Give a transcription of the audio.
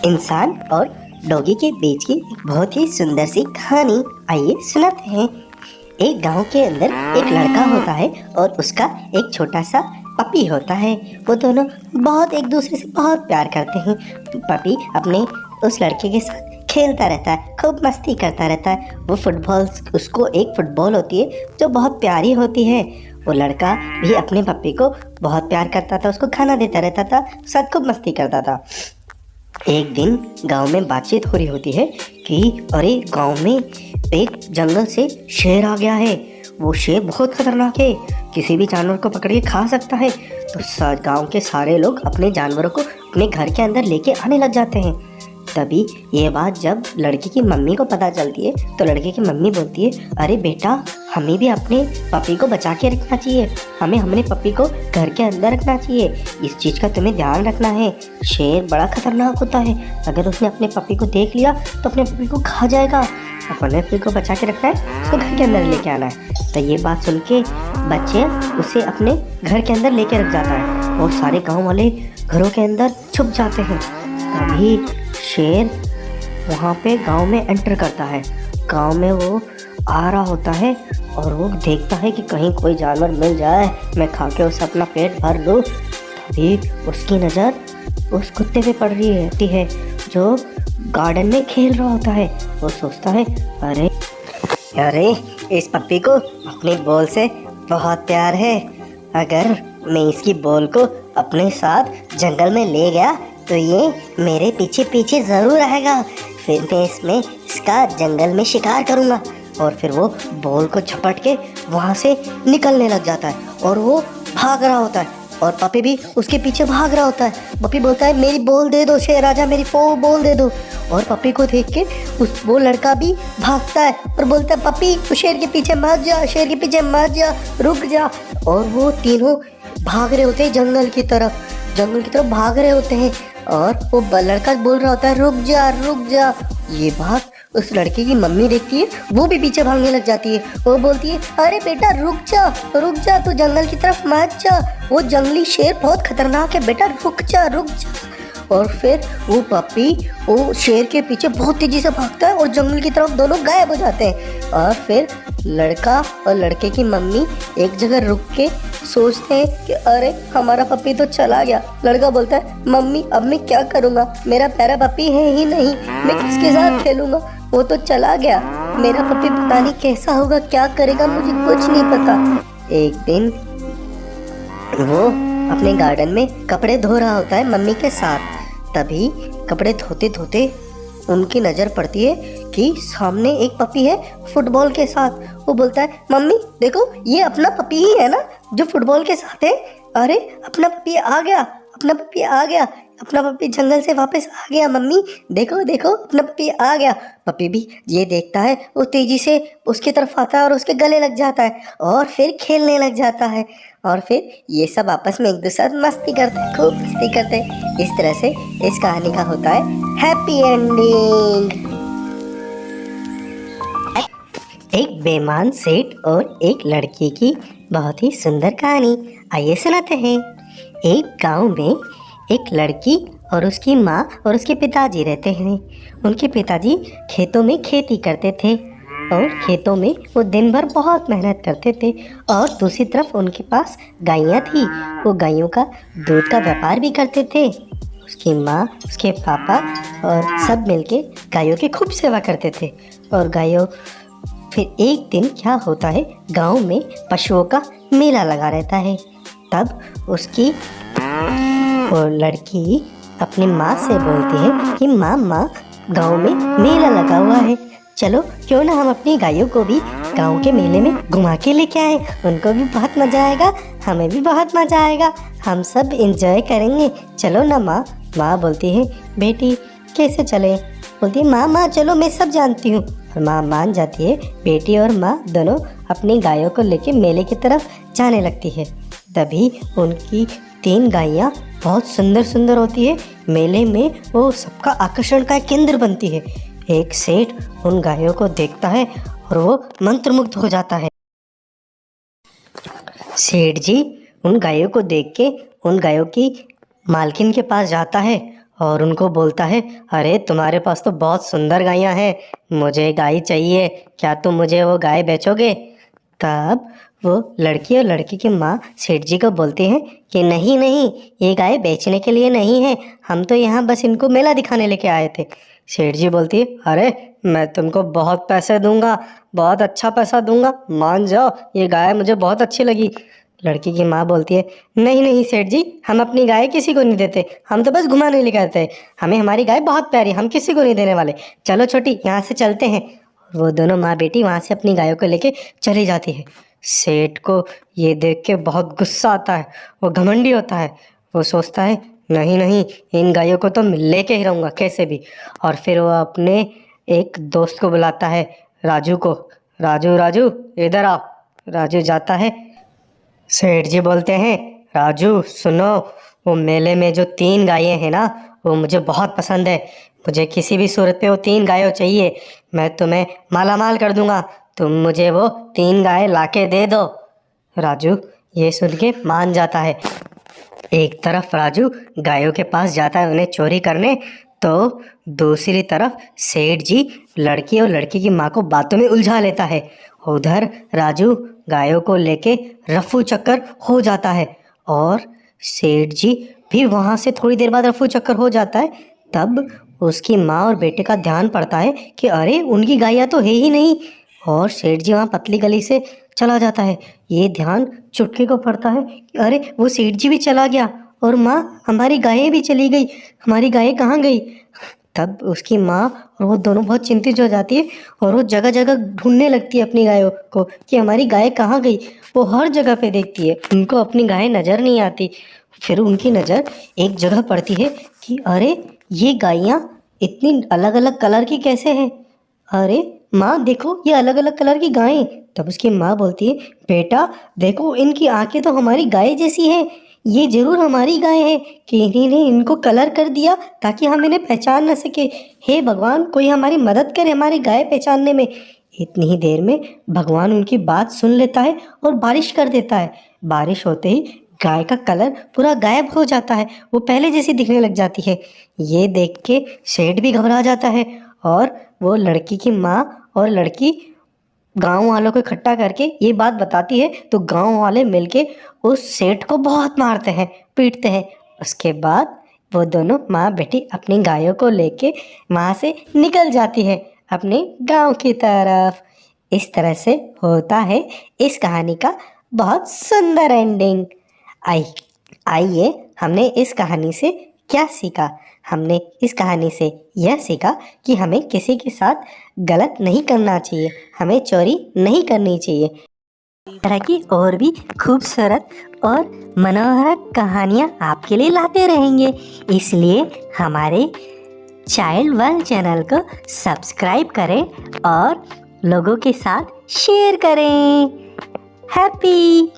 इंसान और डॉगी के बीच की एक बहुत ही सुंदर सी कहानी, आइए सुनाते हैं। एक गांव के अंदर एक लड़का होता है और उसका एक छोटा सा पपी होता है। वो दोनों बहुत एक दूसरे से बहुत प्यार करते हैं। पपी अपने उस लड़के के साथ खेलता रहता है, खूब मस्ती करता रहता है। वो फुटबॉल, उसको एक फुटबॉल होती है जो बहुत प्यारी होती है। वो लड़का भी अपने पपी को बहुत प्यार करता था, उसको खाना देता रहता था, साथ खूब मस्ती करता था। एक दिन गांव में बातचीत हो रही होती है कि अरे गांव में एक जंगल से शेर आ गया है। वो शेर बहुत खतरनाक है, किसी भी जानवर को पकड़ के खा सकता है। तो गांव के सारे लोग अपने जानवरों को अपने घर के अंदर लेके आने लग जाते हैं। तभी ये बात जब लड़के की मम्मी को पता चलती है तो लड़के की मम्मी बोलती है, अरे बेटा, हमें भी अपने पपी को बचा के रखना चाहिए, हमें अपने पपी को घर के अंदर रखना चाहिए। इस चीज़ का तुम्हें ध्यान रखना है। शेर बड़ा खतरनाक होता है, अगर उसने अपने पपी को देख लिया तो अपने पपी को खा जाएगा। अपने पपी को बचा के रखना है, उसको घर के अंदर लेके आना है। तो ये बात सुन के बच्चे उसे अपने घर के अंदर लेके रख जाता है और सारे गाँव वाले घरों के अंदर छुप जाते हैं। तभी शेर वहाँ पे गांव में एंटर करता है। गांव में वो आ रहा होता है और वो देखता है कि कहीं कोई जानवर मिल जाए, मैं खा के उसे अपना पेट भर लूँ। तभी उसकी नज़र उस कुत्ते पे पड़ रही रहती है जो गार्डन में खेल रहा होता है। वो सोचता है, अरे अरे इस पप्पी को अपने बॉल से बहुत प्यार है, अगर मैं इसकी बॉल को अपने साथ जंगल में ले गया तो ये मेरे पीछे पीछे ज़रूर आएगा। फिर मैं इसका जंगल में शिकार करूँगा। और फिर वो बॉल को झपट के वहाँ से निकलने लग जाता है और वो भाग रहा होता है और पपी भी उसके पीछे भाग रहा होता है। पपी बोलता है, मेरी बॉल दे दो शेर राजा, मेरी बॉल दे दो। और पपी को देख के वो लड़का भी भागता है और बोलता है, पपी तू शेर के पीछे मत जा, शेर के पीछे मत जा, रुक जा। और वो तीनों भाग रहे होते हैं जंगल की तरफ भाग रहे होते हैं और वो लड़का बोल रहा होता है, रुक जा रुक जा। ये बात उस लड़के की मम्मी देखती है, वो भी पीछे भागने लग जाती है। वो बोलती है, अरे बेटा रुक जा, तू जंगल की तरफ मत जा, वो जंगली शेर बहुत खतरनाक है, बेटा रुक जा। और फिर वो पपी वो शेर के पीछे बहुत तेजी से भागता है और जंगल की तरफ दोनों गायब हो जाते हैं। और फिर लड़का और लड़के की मम्मी एक जगह रुक के सोचते हैं कि अरे हमारा पपी तो चला गया। लड़का बोलता है, मम्मी अब मैं क्या करूँगा, मेरा प्यारा पपी है ही नहीं, मैं किसके साथ खेलूँगा, वो तो चला गया। मेरा पपी पता नहीं कैसा होगा, क्या करेगा, मुझे कुछ नहीं पता। एक दिन वो अपने गार्डन में कपड़े धो रहा होता है मम्मी के साथ। तभी कपड़े धोते धोते उनकी नज़र पड़ती है कि सामने एक पपी है फुटबॉल के साथ। वो बोलता है, मम्मी देखो ये अपना पपी ही है ना जो फुटबॉल के साथ है। अरे अपना पपी आ गया, अपना पपी जंगल से वापस आ गया, मम्मी देखो देखो अपना पपी आ गया। पपी भी ये देखता है, वो तेजी से उसकी तरफ आता है और उसके गले लग जाता है और फिर खेलने लग जाता है। और फिर ये सब आपस में एक दूसरे से मस्ती करते हैं, खूब मस्ती करते हैं। इस तरह से इस कहानी का होता है हैप्पी एंडिंग। एक बेईमान सेठ और एक लड़की की बहुत ही सुंदर कहानी, आइए सुनाते हैं। एक गांव में एक लड़की और उसकी माँ और उसके पिताजी रहते हैं। उनके पिताजी खेतों में खेती करते थे और खेतों में वो दिन भर बहुत मेहनत करते थे। और दूसरी तरफ उनके पास गायें थी, वो गायों का दूध का व्यापार भी करते थे। उसकी माँ, उसके पापा और सब मिलके गायों की खूब सेवा करते थे। और गायों फिर एक दिन क्या होता है, गांव में पशुओं का मेला लगा रहता है। तब उसकी और लड़की अपनी माँ से बोलती है कि माँ गांव में मेला लगा हुआ है, चलो क्यों ना हम अपनी गायों को भी गांव के मेले में घुमा के लेके आए, उनको भी बहुत मज़ा आएगा, हमें भी बहुत मज़ा आएगा, हम सब एंजॉय करेंगे, चलो ना माँ। माँ बोलती है, बेटी कैसे चले? बोलती है, माँ चलो, मैं सब जानती हूँ। और माँ मान जाती है। बेटी और माँ दोनों अपनी गायों को लेके मेले की तरफ जाने लगती है। तभी उनकी 3 गायें बहुत सुंदर होती है। मेले में वो सबका आकर्षण का केंद्र बनती है। एक सेठ उन गायों को देखता है और वो मंत्रमुग्ध हो जाता है। सेठ जी उन गायों को देख के उन गायों की मालकिन के पास जाता है और उनको बोलता है, अरे तुम्हारे पास तो बहुत सुंदर गायें हैं, मुझे गाय चाहिए, क्या तुम मुझे वो गाय बेचोगे? तब वो लड़की और लड़की की माँ सेठ जी को बोलती हैं कि नहीं नहीं, ये गाय बेचने के लिए नहीं है, हम तो यहाँ बस इनको मेला दिखाने लेके आए थे। सेठ जी बोलती है, अरे मैं तुमको बहुत पैसे दूंगा, बहुत अच्छा पैसा दूंगा, मान जाओ, ये गाय मुझे बहुत अच्छी लगी। लड़की की माँ बोलती है, नहीं नहीं सेठ जी, हम अपनी गाय किसी को नहीं देते, हम तो बस घुमाने लेके आते हैं, हमें हमारी गाय बहुत प्यारी, हम किसी को नहीं देने वाले, चलो छोटी यहाँ से चलते हैं। वो दोनों माँ बेटी वहाँ से अपनी गायों को लेके चली जाती है। सेठ को ये देख के बहुत गुस्सा आता है, वो घमंडी होता है, वो सोचता है नहीं नहीं, इन गायों को तो मैं लेके ही रहूँगा कैसे भी। और फिर वो अपने एक दोस्त को बुलाता है, राजू को, राजू राजू इधर आओ। राजू जाता है। सेठ जी बोलते हैं, राजू सुनो, वो मेले में जो 3 गायें हैं ना, वो मुझे बहुत पसंद है, मुझे किसी भी सूरत पे वो 3 गायें चाहिए, मैं तुम्हें मालामाल कर दूंगा, तुम मुझे वो 3 गायें लाके दे दो। राजू ये सुन के मान जाता है। एक तरफ राजू गायों के पास जाता है उन्हें चोरी करने, तो दूसरी तरफ सेठ जी लड़की और लड़की की माँ को बातों में उलझा लेता है। उधर राजू गायों को लेके रफू चक्कर हो जाता है और सेठ जी भी वहाँ से थोड़ी देर बाद रफू चक्कर हो जाता है। तब उसकी माँ और बेटे का ध्यान पड़ता है कि अरे उनकी गायें तो है ही नहीं, और सेठ जी वहाँ पतली गली से चला जाता है। ये ध्यान चुटकी को पड़ता है कि अरे वो सेठ जी भी चला गया और माँ हमारी गायें भी चली गई, हमारी गायें कहाँ गई? तब उसकी माँ और वो दोनों बहुत चिंतित हो जाती है और वो जगह जगह ढूंढने लगती है अपनी गायों को कि हमारी गाय कहाँ गई। वो हर जगह पे देखती है, उनको अपनी गाय नज़र नहीं आती। फिर उनकी नज़र एक जगह पड़ती है कि अरे ये गायें इतनी अलग अलग कलर की कैसे हैं? अरे माँ देखो, ये अलग अलग कलर की गायें। तब उसकी माँ बोलती है, बेटा देखो, इनकी आंखें तो हमारी गाय जैसी हैं, ये जरूर हमारी गाय है कि इन्हीं ने इनको कलर कर दिया ताकि हम इन्हें पहचान न सके। हे भगवान, कोई हमारी मदद करे हमारी गाय पहचानने में। इतनी ही देर में भगवान उनकी बात सुन लेता है और बारिश कर देता है। बारिश होते ही गाय का कलर पूरा गायब हो जाता है, वो पहले जैसी दिखने लग जाती है। ये देख के सेठ भी घबरा जाता है और वो लड़की की माँ और लड़की गांव वालों को इकट्ठा करके ये बात बताती है, तो गांव वाले मिलके उस सेठ को बहुत मारते हैं, पीटते हैं। उसके बाद वो दोनों माँ बेटी अपनी गायों को लेके वहाँ से निकल जाती है अपने गांव की तरफ। इस तरह से होता है इस कहानी का बहुत सुंदर एंडिंग। आइए हमने इस कहानी से क्या सीखा? हमने इस कहानी से यह सीखा कि हमें किसी के साथ गलत नहीं करना चाहिए, हमें चोरी नहीं करनी चाहिए। इस तरह की और भी खूबसूरत और मनोहर कहानियाँ आपके लिए लाते रहेंगे, इसलिए हमारे चाइल्ड वर्ल्ड चैनल को सब्सक्राइब करें और लोगों के साथ शेयर करें। हैप्पी